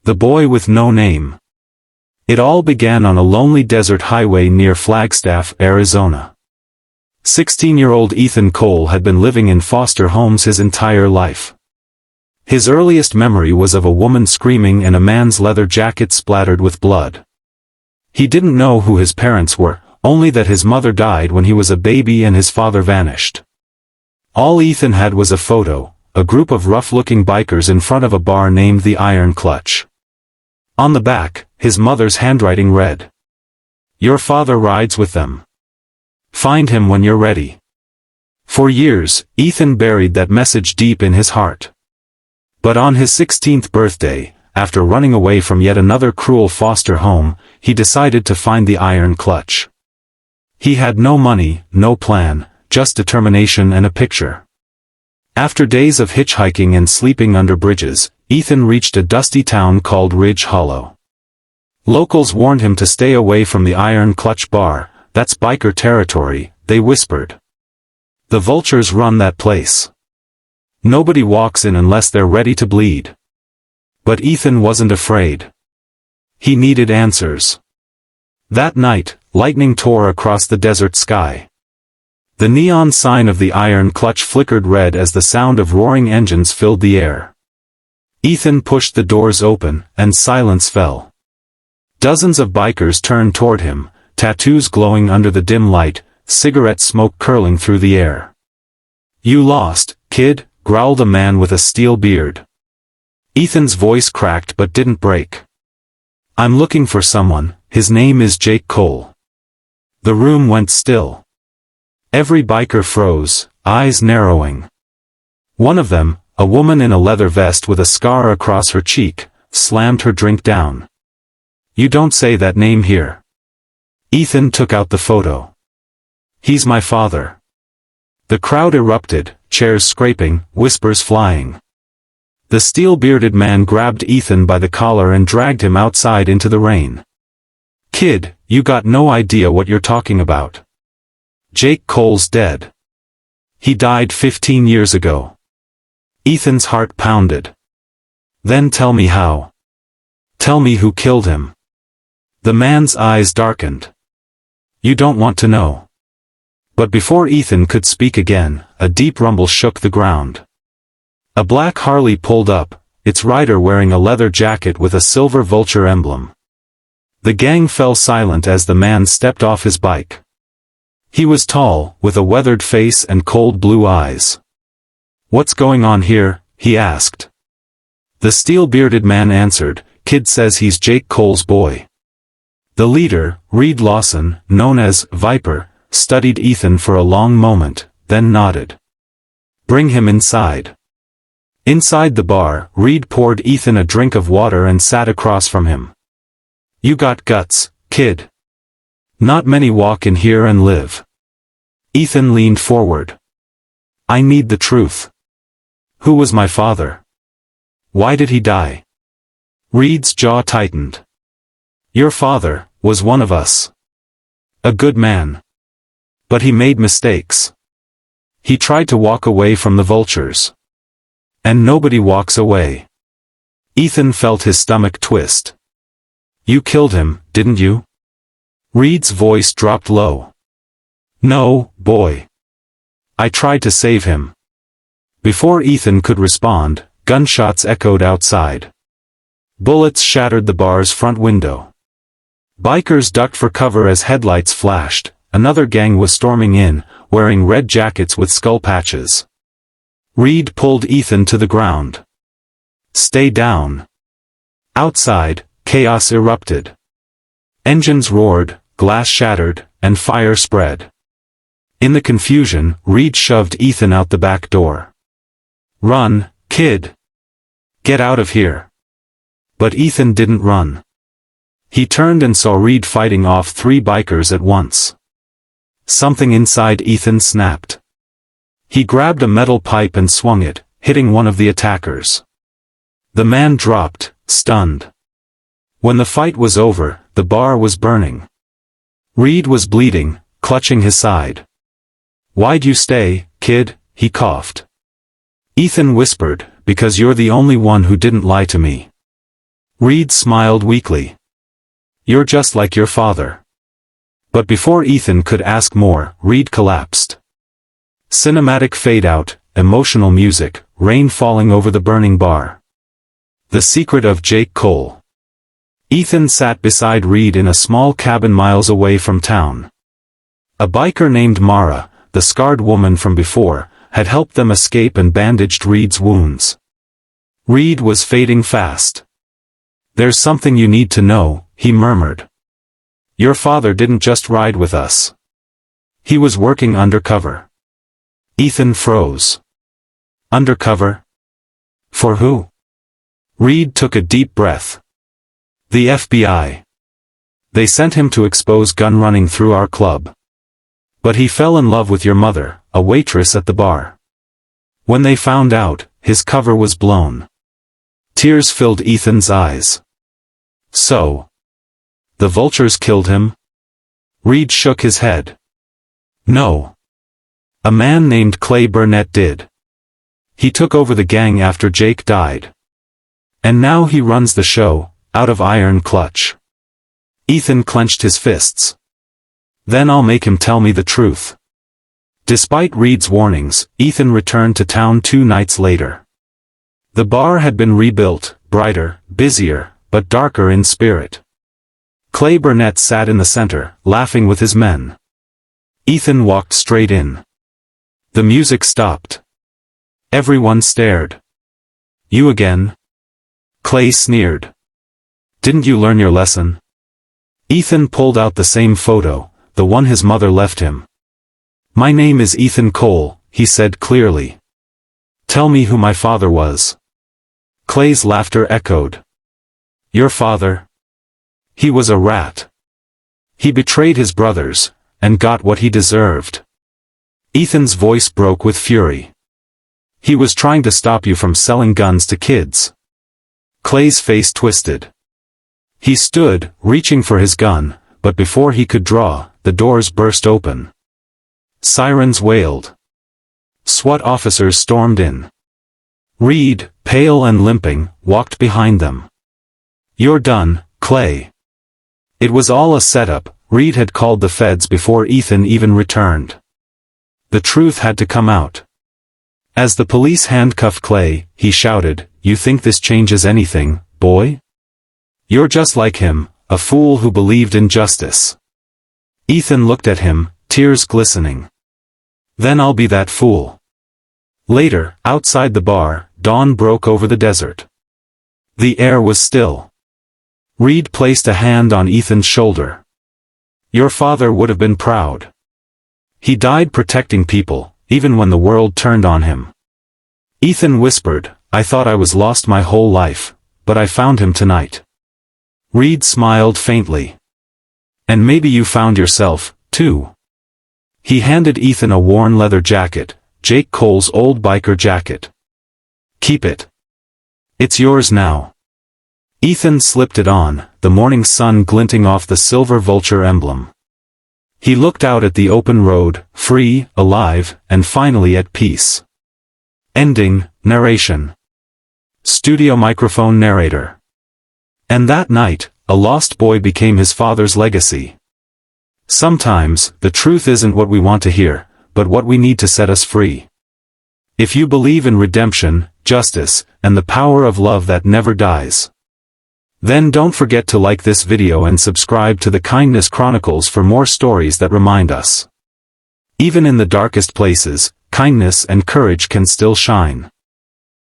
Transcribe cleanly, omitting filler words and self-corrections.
The boy with no name. It all began on a lonely desert highway near Flagstaff, Arizona. 16-year-old Ethan Cole had been living in foster homes his entire life. His earliest memory was of a woman screaming and a man's leather jacket splattered with blood. He didn't know who his parents were, only that his mother died when he was a baby and his father vanished. All Ethan had was a photo, a group of rough-looking bikers in front of a bar named the Iron Clutch. On the back, his mother's handwriting read, "Your father rides with them. Find him when you're ready." For years, Ethan buried that message deep in his heart. But on his 16th birthday, after running away from yet another cruel foster home, he decided to find the Iron Clutch. He had no money, no plan, just determination and a picture. After days of hitchhiking and sleeping under bridges, Ethan reached a dusty town called Ridge Hollow. Locals warned him to stay away from the Iron Clutch bar. "That's biker territory," they whispered. "The vultures run that place. Nobody walks in unless they're ready to bleed." But Ethan wasn't afraid. He needed answers. That night, lightning tore across the desert sky. The neon sign of the Iron Clutch flickered red as the sound of roaring engines filled the air. Ethan pushed the doors open, and silence fell. Dozens of bikers turned toward him, tattoos glowing under the dim light, cigarette smoke curling through the air. "You lost, kid," growled a man with a steel beard. Ethan's voice cracked but didn't break. "I'm looking for someone, his name is Jake Cole." The room went still. Every biker froze, eyes narrowing. One of them, a woman in a leather vest with a scar across her cheek, slammed her drink down. "You don't say that name here." Ethan took out the photo. "He's my father." The crowd erupted, chairs scraping, whispers flying. The steel-bearded man grabbed Ethan by the collar and dragged him outside into the rain. "Kid, you got no idea what you're talking about. Jake Cole's dead. He died 15 years ago." Ethan's heart pounded. "Then tell me how. Tell me who killed him." The man's eyes darkened. "You don't want to know." But before Ethan could speak again, a deep rumble shook the ground. A black Harley pulled up, its rider wearing a leather jacket with a silver vulture emblem. The gang fell silent as the man stepped off his bike. He was tall, with a weathered face and cold blue eyes. "What's going on here?" he asked. The steel-bearded man answered, "Kid says he's Jake Cole's boy." The leader, Reed Lawson, known as Viper, studied Ethan for a long moment, then nodded. "Bring him inside." Inside the bar, Reed poured Ethan a drink of water and sat across from him. "You got guts, kid. Not many walk in here and live." Ethan leaned forward. "I need the truth. Who was my father? Why did he die?" Reed's jaw tightened. "Your father was one of us. A good man. But he made mistakes. He tried to walk away from the vultures. And nobody walks away." Ethan felt his stomach twist. "You killed him, didn't you?" Reed's voice dropped low. "No, boy. I tried to save him." Before Ethan could respond, gunshots echoed outside. Bullets shattered the bar's front window. Bikers ducked for cover as headlights flashed. Another gang was storming in, wearing red jackets with skull patches. Reed pulled Ethan to the ground. "Stay down." Outside, chaos erupted. Engines roared, glass shattered, and fire spread. In the confusion, Reed shoved Ethan out the back door. "Run, kid. Get out of here." But Ethan didn't run. He turned and saw Reed fighting off 3 bikers at once. Something inside Ethan snapped. He grabbed a metal pipe and swung it, hitting one of the attackers. The man dropped, stunned. When the fight was over, the bar was burning. Reed was bleeding, clutching his side. "Why'd you stay, kid?" he coughed. Ethan whispered, "Because you're the only one who didn't lie to me." Reed smiled weakly. You're just like your father. But before Ethan could ask more, Reed collapsed. Cinematic fade-out, emotional music, rain falling over the burning bar. The secret of Jake Cole. Ethan sat beside Reed in a small cabin miles away from town. A biker named Mara, the scarred woman from before, had helped them escape and bandaged Reed's wounds. Reed was fading fast. There's something you need to know, he murmured. Your father didn't just ride with us. He was working undercover. Ethan froze. Undercover? For who? Reed took a deep breath. The FBI. They sent him to expose gun running through our club. But he fell in love with your mother, a waitress at the bar. When they found out, his cover was blown. Tears filled Ethan's eyes. So, the vultures killed him? Reed shook his head. No. A man named Clay Burnett did. He took over the gang after Jake died. And now he runs the show, out of iron clutch. Ethan clenched his fists. Then I'll make him tell me the truth. Despite Reed's warnings, Ethan returned to town 2 nights later. The bar had been rebuilt, brighter, busier, but darker in spirit. Clay Burnett sat in the center, laughing with his men. Ethan walked straight in. The music stopped. Everyone stared. You again? Clay sneered. Didn't you learn your lesson? Ethan pulled out the same photo, the one his mother left him. My name is Ethan Cole, he said clearly. Tell me who my father was. Clay's laughter echoed. Your father? He was a rat. He betrayed his brothers, and got what he deserved. Ethan's voice broke with fury. He was trying to stop you from selling guns to kids. Clay's face twisted. He stood, reaching for his gun, but before he could draw, the doors burst open. Sirens wailed. SWAT officers stormed in. Reed, pale and limping, walked behind them. You're done, Clay. It was all a setup. Reed had called the feds before Ethan even returned. The truth had to come out. As the police handcuffed Clay, he shouted, You think this changes anything, boy? You're just like him, a fool who believed in justice. Ethan looked at him, tears glistening. Then I'll be that fool. Later, outside the bar, dawn broke over the desert. The air was still. Reed placed a hand on Ethan's shoulder. Your father would have been proud. He died protecting people, even when the world turned on him. Ethan whispered, I thought I was lost my whole life, but I found him tonight. Reed smiled faintly. And maybe you found yourself, too. He handed Ethan a worn leather jacket, Jake Cole's old biker jacket. Keep it. It's yours now. Ethan slipped it on, the morning sun glinting off the silver vulture emblem. He looked out at the open road, free, alive, and finally at peace. Ending, narration. Studio microphone narrator. And that night, a lost boy became his father's legacy. Sometimes, the truth isn't what we want to hear, but what we need to set us free. If you believe in redemption, justice, and the power of love that never dies, then don't forget to like this video and subscribe to the Kindness Chronicles for more stories that remind us. Even in the darkest places, kindness and courage can still shine.